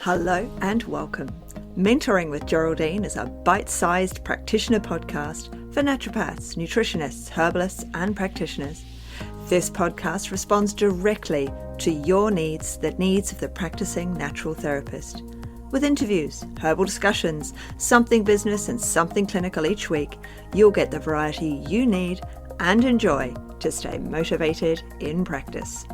Hello and welcome. Mentoring with Geraldine is a bite-sized practitioner podcast for naturopaths, nutritionists, herbalists and practitioners. This podcast responds directly to your needs, the needs of the practicing natural therapist. With interviews, herbal discussions, something business and something clinical each week, you'll get the variety you need and enjoy to stay motivated in practice.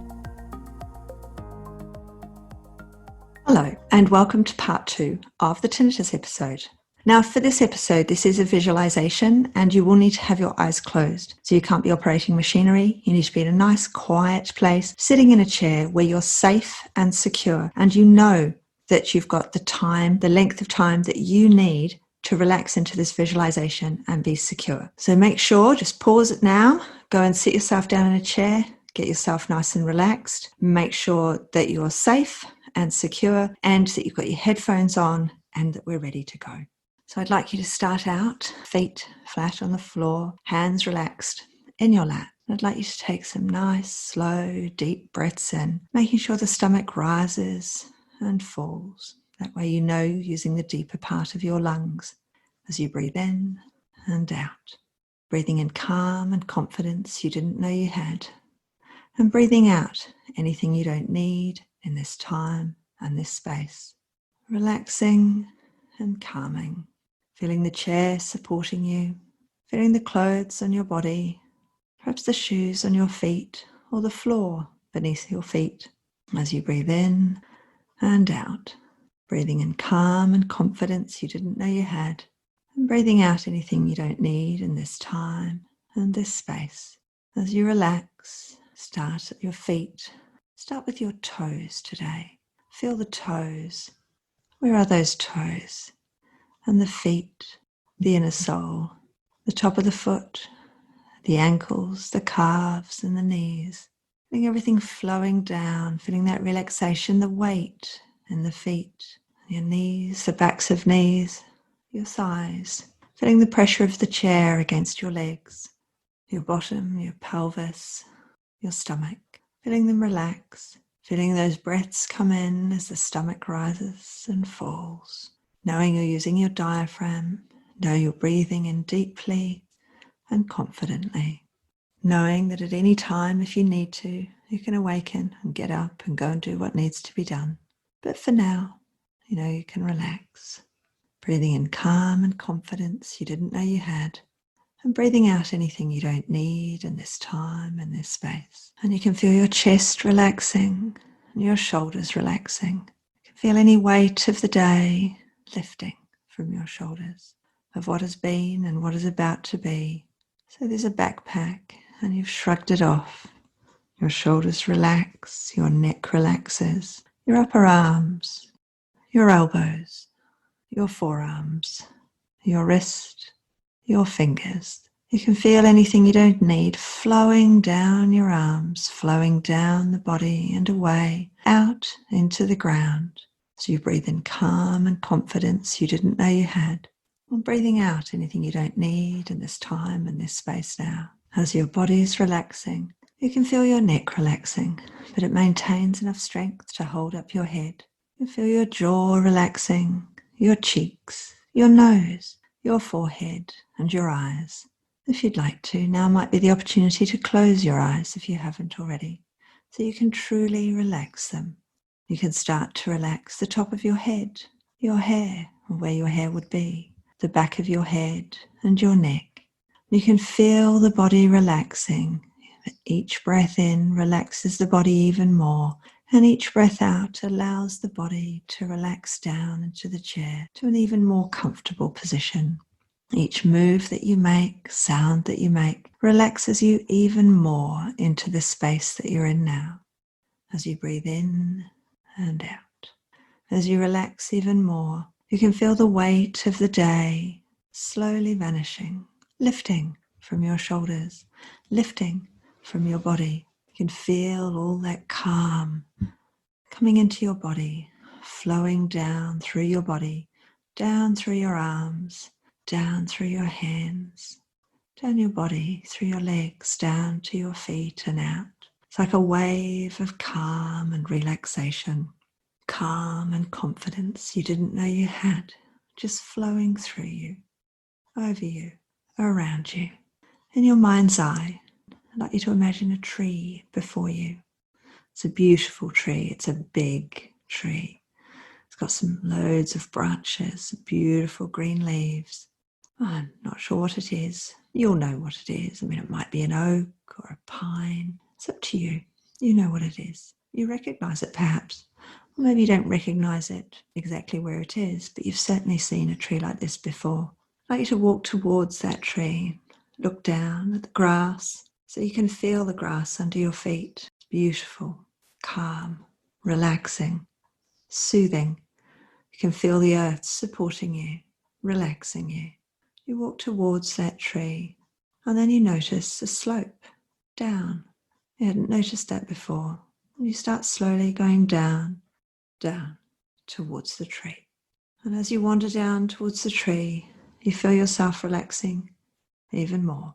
Hello, and welcome to part 2 of the Tinnitus episode. Now, for this episode, this is a visualization, and you will need to have your eyes closed. So you can't be operating machinery. You need to be in a nice, quiet place, sitting in a chair where you're safe and secure, and you know that you've got the time, the length of time that you need to relax into this visualization and be secure. So make sure, just pause it now, go and sit yourself down in a chair, get yourself nice and relaxed, make sure that you're safe and secure and that you've got your headphones on and that we're ready to go. So I'd like you to start out, feet flat on the floor, hands relaxed in your lap. I'd like you to take some nice, slow, deep breaths in, making sure the stomach rises and falls. That way you know you're using the deeper part of your lungs as you breathe in and out. Breathing in calm and confidence you didn't know you had. And breathing out anything you don't need in this time and this space. Relaxing and calming. Feeling the chair supporting you. Feeling the clothes on your body. Perhaps the shoes on your feet or the floor beneath your feet. As you breathe in and out. Breathing in calm and confidence you didn't know you had. And breathing out anything you don't need in this time and this space. As you relax, start at your feet. Start with your toes today. Feel the toes. Where are those toes? And the feet, the inner sole, the top of the foot, the ankles, the calves and the knees. Feeling everything flowing down, feeling that relaxation, the weight in the feet, your knees, the backs of knees, your thighs. Feeling the pressure of the chair against your legs, your bottom, your pelvis, your stomach. Feeling them relax, feeling those breaths come in as the stomach rises and falls. Knowing you're using your diaphragm, know you're breathing in deeply and confidently. Knowing that at any time, if you need to, you can awaken and get up and go and do what needs to be done. But for now, you know you can relax. Breathing in calm and confidence you didn't know you had. And breathing out anything you don't need in this time and this space. And you can feel your chest relaxing and your shoulders relaxing. You can feel any weight of the day lifting from your shoulders, of what has been and what is about to be. So there's a backpack and you've shrugged it off. Your shoulders relax, your neck relaxes, your upper arms, your elbows, your forearms, your wrist, your fingers. You can feel anything you don't need flowing down your arms, flowing down the body and away, out into the ground. So you breathe in calm and confidence you didn't know you had. And breathing out anything you don't need in this time and this space now. As your body is relaxing, you can feel your neck relaxing, but it maintains enough strength to hold up your head. You feel your jaw relaxing, your cheeks, your nose, your forehead and your eyes. If you'd like to, now might be the opportunity to close your eyes if you haven't already, so you can truly relax them. You can start to relax the top of your head, your hair, and where your hair would be, the back of your head and your neck. You can feel the body relaxing. Each breath in relaxes the body even more, and each breath out allows the body to relax down into the chair to an even more comfortable position. Each move that you make, sound that you make, relaxes you even more into the space that you're in now. As you breathe in and out, as you relax even more, you can feel the weight of the day slowly vanishing, lifting from your shoulders, lifting from your body. You can feel all that calm coming into your body, flowing down through your body, down through your arms, down through your hands, down your body, through your legs, down to your feet and out. It's like a wave of calm and relaxation. calm and confidence you didn't know you had, just flowing through you, over you, around you. In your mind's eye, I'd like you to imagine a tree before you. It's a beautiful tree. It's a big tree. It's got some loads of branches, beautiful green leaves. I'm not sure what it is. You'll know what it is. I mean, it might be an oak or a pine. It's up to you. You know what it is. You recognize it perhaps. Or maybe you don't recognize it exactly where it is, but you've certainly seen a tree like this before. I'd like you to walk towards that tree. Look down at the grass so you can feel the grass under your feet. It's beautiful, calm, relaxing, soothing. You can feel the earth supporting you, relaxing you. You walk towards that tree and then you notice a slope down. You hadn't noticed that before. And you start slowly going down towards the tree. And as you wander down towards the tree, you feel yourself relaxing even more.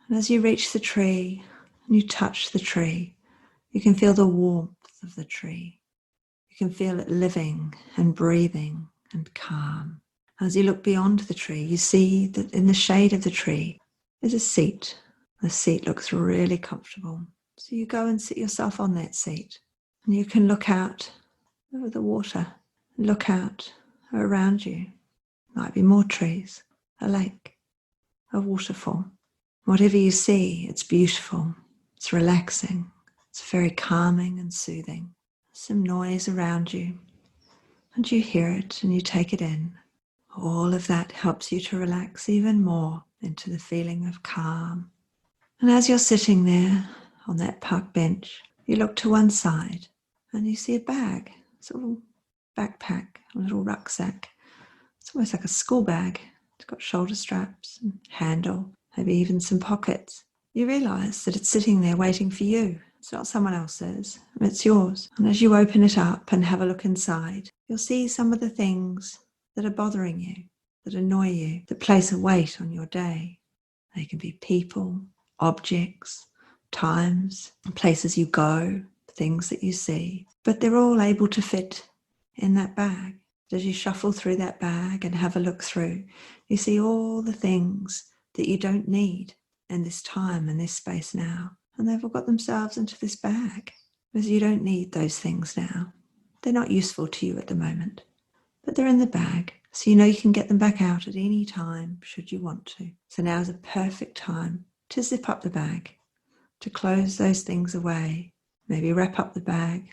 And as you reach the tree and you touch the tree, you can feel the warmth of the tree. You can feel it living and breathing and calm. As you look beyond the tree, you see that in the shade of the tree is a seat. The seat looks really comfortable. So you go and sit yourself on that seat and you can look out over the water, look out around you. Might be more trees, a lake, a waterfall. Whatever you see, it's beautiful, it's relaxing, it's very calming and soothing. Some noise around you, and you hear it and you take it in. All of that helps you to relax even more into the feeling of calm. And as you're sitting there on that park bench, you look to one side and you see a bag, sort of backpack, a little rucksack. It's almost like a school bag. It's got shoulder straps and handle, maybe even some pockets. You realise that it's sitting there waiting for you. It's not someone else's, it's yours. And as you open it up and have a look inside, you'll see some of the things that are bothering you, that annoy you, that place a weight on your day. They can be people, objects, times, places you go, things that you see, but they're all able to fit in that bag. As you shuffle through that bag and have a look through, you see all the things that you don't need in this time and this space now. And they've all got themselves into this bag because you don't need those things now. They're not useful to you at the moment, but they're in the bag. So you know you can get them back out at any time should you want to. So now is a perfect time to zip up the bag, to close those things away, maybe wrap up the bag,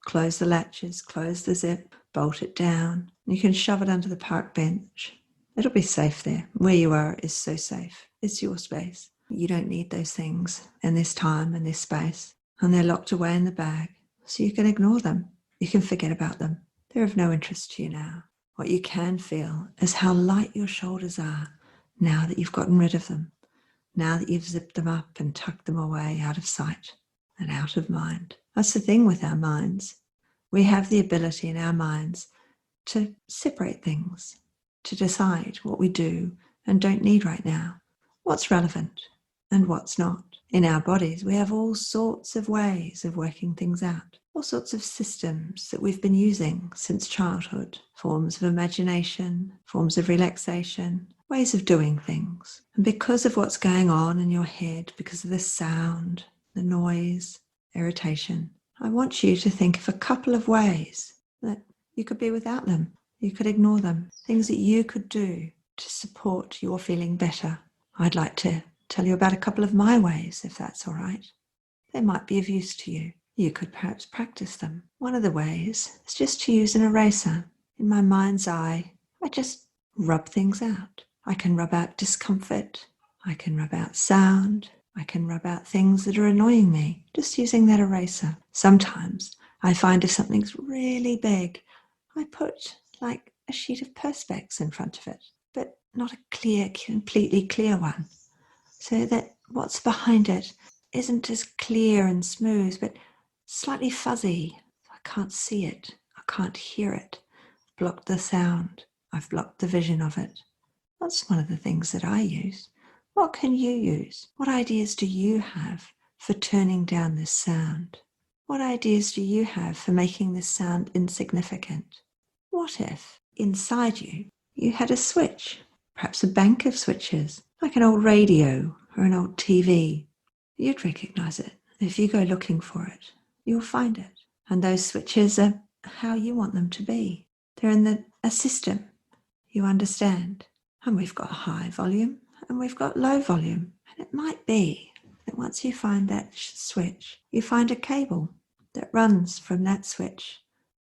close the latches, close the zip, bolt it down. You can shove it under the park bench. It'll be safe there. Where you are is so safe. It's your space. You don't need those things in this time and this space. And they're locked away in the bag. So you can ignore them. You can forget about them. They're of no interest to you now. What you can feel is how light your shoulders are now that you've gotten rid of them. Now that you've zipped them up and tucked them away out of sight and out of mind. That's the thing with our minds. We have the ability in our minds to separate things, to decide what we do and don't need right now, what's relevant and what's not. In our bodies, we have all sorts of ways of working things out, all sorts of systems that we've been using since childhood, forms of imagination, forms of relaxation, ways of doing things. And because of what's going on in your head, because of the sound, the noise, irritation, I want you to think of a couple of ways that you could be without them. You could ignore them. Things that you could do to support your feeling better. I'd like to tell you about a couple of my ways, if that's all right. They might be of use to you. You could perhaps practice them. One of the ways is just to use an eraser. In my mind's eye, I just rub things out. I can rub out discomfort. I can rub out sound. I can rub out things that are annoying me, just using that eraser. Sometimes I find if something's really big, I put like a sheet of Perspex in front of it, but not a clear, completely clear one, so that what's behind it isn't as clear and smooth, but slightly fuzzy. I can't see it. I can't hear it. Blocked the sound. I've blocked the vision of it. That's one of the things that I use. What can you use? What ideas do you have for turning down this sound? What ideas do you have for making this sound insignificant? What if, inside you, you had a switch, perhaps a bank of switches, like an old radio or an old TV? You'd recognize it. If you go looking for it, you'll find it. And those switches are how you want them to be. They're in a system you understand. And we've got high volume and we've got low volume. And it might be that once you find that switch, you find a cable that runs from that switch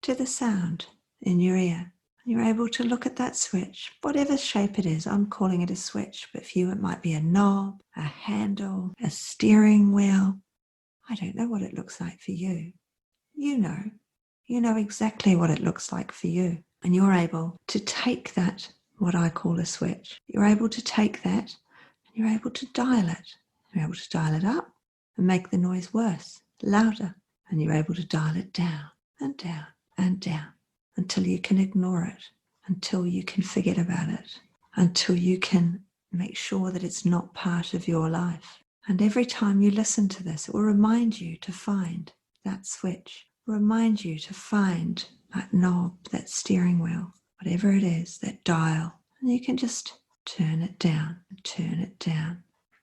to the sound in your ear. And you're able to look at that switch, whatever shape it is. I'm calling it a switch, but for you it might be a knob, a handle, a steering wheel. I don't know what it looks like for you. You know exactly what it looks like for you. And you're able to take that, what I call a switch. You're able to take that and you're able to dial it. You're able to dial it up and make the noise worse, louder. And you're able to dial it down and down and down until you can ignore it, until you can forget about it, until you can make sure that it's not part of your life. And every time you listen to this, it will remind you to find that switch, remind you to find that knob, that steering wheel, whatever it is, that dial. And you can just turn it down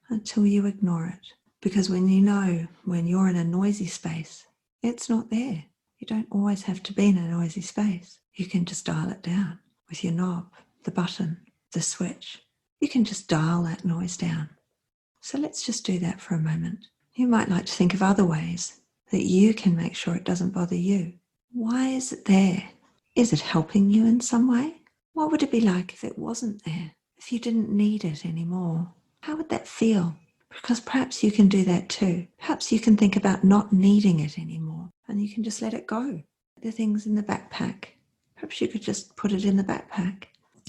until you ignore it. Because when you're in a noisy space, it's not there. You don't always have to be in a noisy space. You can just dial it down with your knob, the button, the switch. You can just dial that noise down. So let's just do that for a moment. You might like to think of other ways that you can make sure it doesn't bother you. Why is it there? Is it helping you in some way? What would it be like if it wasn't there? If you didn't need it anymore? How would that feel? Because perhaps you can do that too. Perhaps you can think about not needing it anymore and you can just let it go. The things in the backpack. Perhaps you could just put it in the backpack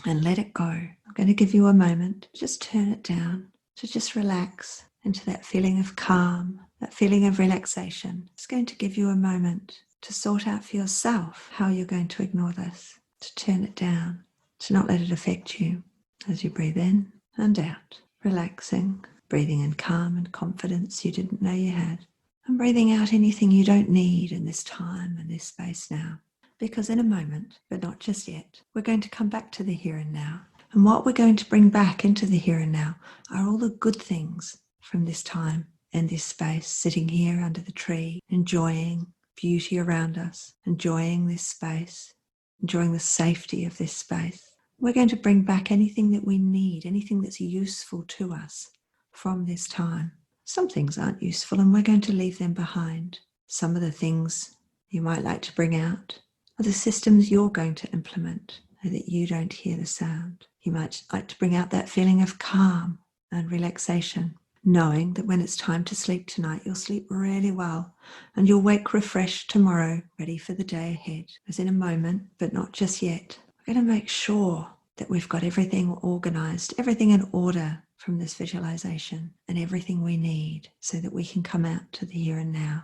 and let it go. I'm going to give you a moment. Just turn it down, to just relax into that feeling of calm, that feeling of relaxation. It's going to give you a moment to sort out for yourself how you're going to ignore this, to turn it down, to not let it affect you as you breathe in and out, relaxing, breathing in calm and confidence you didn't know you had, and breathing out anything you don't need in this time and this space now. Because in a moment, but not just yet, we're going to come back to the here and now. And what we're going to bring back into the here and now are all the good things from this time and this space, sitting here under the tree, enjoying beauty around us, enjoying this space, enjoying the safety of this space. We're going to bring back anything that we need, anything that's useful to us from this time. Some things aren't useful and we're going to leave them behind. Some of the things you might like to bring out are the systems you're going to implement so that you don't hear the sound. You might like to bring out that feeling of calm and relaxation, knowing that when it's time to sleep tonight, you'll sleep really well and you'll wake refreshed tomorrow, ready for the day ahead. As in a moment, but not just yet, we're going to make sure that we've got everything organized, everything in order from this visualization and everything we need so that we can come out to the here and now.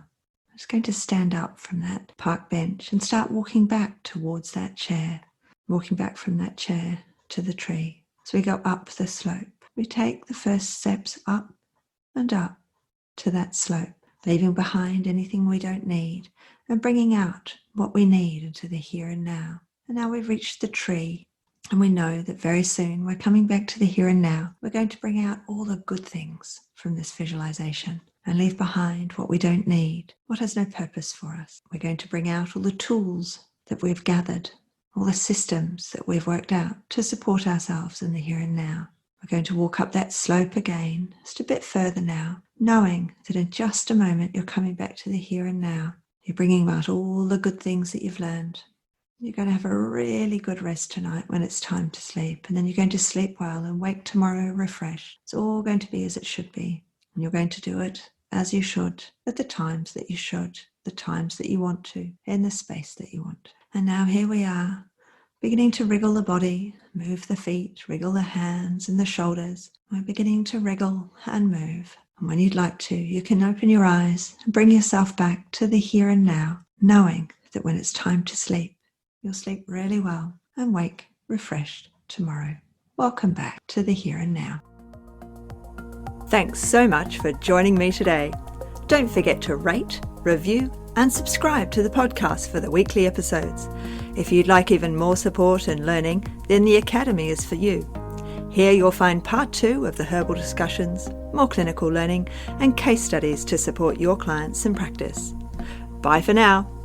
I'm just going to stand up from that park bench and start walking back towards that chair, walking back from that chair to the tree. So we go up the slope. We take the first steps up and up to that slope, leaving behind anything we don't need and bringing out what we need into the here and now. And now we've reached the tree and we know that very soon we're coming back to the here and now. We're going to bring out all the good things from this visualization and leave behind what we don't need, what has no purpose for us. We're going to bring out all the tools that we've gathered, all the systems that we've worked out to support ourselves in the here and now. We're going to walk up that slope again, just a bit further now, knowing that in just a moment you're coming back to the here and now. You're bringing out all the good things that you've learned. You're going to have a really good rest tonight when it's time to sleep, and then you're going to sleep well and wake tomorrow refreshed. It's all going to be as it should be, and you're going to do it as you should, at the times that you should, the times that you want to, in the space that you want. And now here we are, beginning to wriggle the body, move the feet, wriggle the hands and the shoulders. We're beginning to wriggle and move. And when you'd like to, you can open your eyes and bring yourself back to the here and now, knowing that when it's time to sleep, you'll sleep really well and wake refreshed tomorrow. Welcome back to the here and now. Thanks so much for joining me today. Don't forget to rate, review, and subscribe to the podcast for the weekly episodes. If you'd like even more support and learning, then the Academy is for you. Here you'll find part 2 of the herbal discussions, more clinical learning, and case studies to support your clients in practice. Bye for now.